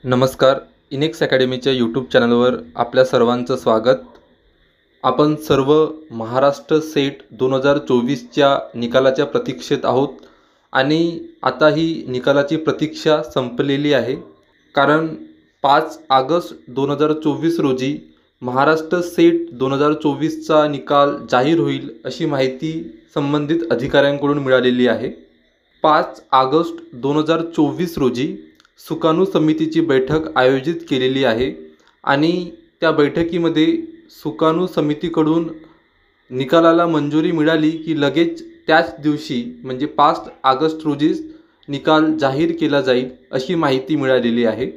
नमस्कार. इनेक्स अकॅडमीच्या यूट्यूब चॅनलवर आपल्या सर्वांचं स्वागत. आपण सर्व महाराष्ट्र सेट 2024च्या निकालाच्या प्रतीक्षेत आहोत आणि आता ही निकालाची प्रतीक्षा संपलेली आहे. कारण 5 ऑगस्ट 2024 रोजी महाराष्ट्र सेट 2024चा निकाल जाहीर होईल अशी माहिती संबंधित अधिकाऱ्यांकडून मिळालेली आहे. 5 ऑगस्ट 2024 रोजी सुकाणू समितीची बैठक आयोजित केलेली आहे आणि त्या बैठकीमध्ये सुकाणू समितीकडून निकालाला मंजुरी मिळाली की लगेच त्याच दिवशी म्हणजे 5 ऑगस्ट रोजीच निकाल जाहीर केला जाईल अशी माहिती मिळालेली आहे.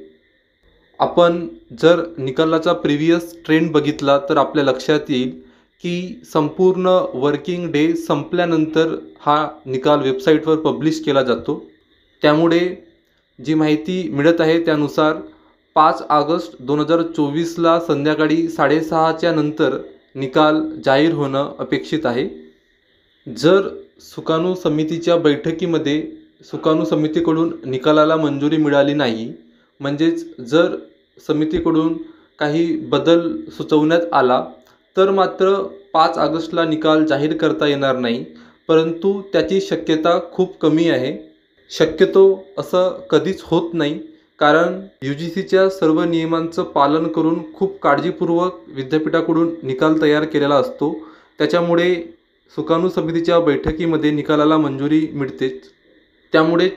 आपण जर निकालाचा प्रिव्हियस ट्रेंड बघितला तर आपल्या लक्षात येईल की संपूर्ण वर्किंग डे संपल्यानंतर हा निकाल वेबसाईटवर पब्लिश केला जातो. त्यामुळे जी माहिती मिळत आहे त्यानुसार 5 ऑगस्ट 2024ला संध्याकाळी 6:30च्या नंतर निकाल जाहीर होणं अपेक्षित आहे. जर सुकाणू समितीच्या बैठकीमध्ये सुकाणू समितीकडून निकालाला मंजुरी मिळाली नाही, म्हणजेच जर समितीकडून काही बदल सुचवण्यात आला तर मात्र 5 ऑगस्टला निकाल जाहीर करता येणार नाही, परंतु त्याची शक्यता खूप कमी आहे. शक्यतो असं कधीच होत नाही, कारण UGCच्या सर्व नियमांचं पालन करून खूप काळजीपूर्वक विद्यापीठाकडून निकाल तयार केलेला असतो. त्याच्यामुळे सुकाणू समितीच्या बैठकीमध्ये निकालाला मंजुरी मिळतेच. त्यामुळे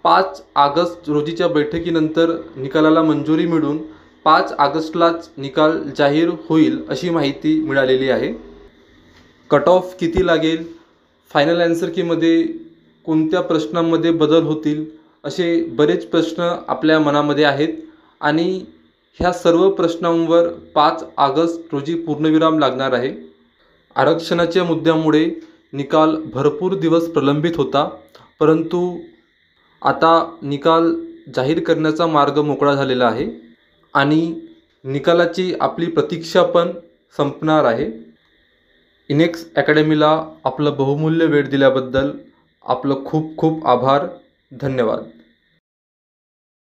5 ऑगस्ट रोजीच्या बैठकीनंतर निकालाला मंजुरी मिळून 5 ऑगस्टलाच निकाल जाहीर होईल अशी माहिती मिळालेली आहे. कट ऑफ किती लागेल, फायनल आन्सर कीमध्ये कोणत्या प्रश्नांमध्ये बदल होतील, असे बरेच प्रश्न आपल्या मनामध्ये आहेत आणि ह्या सर्व प्रश्नांवर 5 ऑगस्ट रोजी पूर्णविराम लागणार आहे. आरक्षणाच्या मुद्द्यामुळे निकाल भरपूर दिवस प्रलंबित होता, परंतु आता निकाल जाहीर करण्याचा मार्ग मोकळा झालेला आहे आणि निकालाची आपली प्रतीक्षा पण संपणार आहे. इनेक्स अकॅडमीला आपलं बहुमूल्य वेळ दिल्याबद्दल आपलं खूप खूप आभार. धन्यवाद.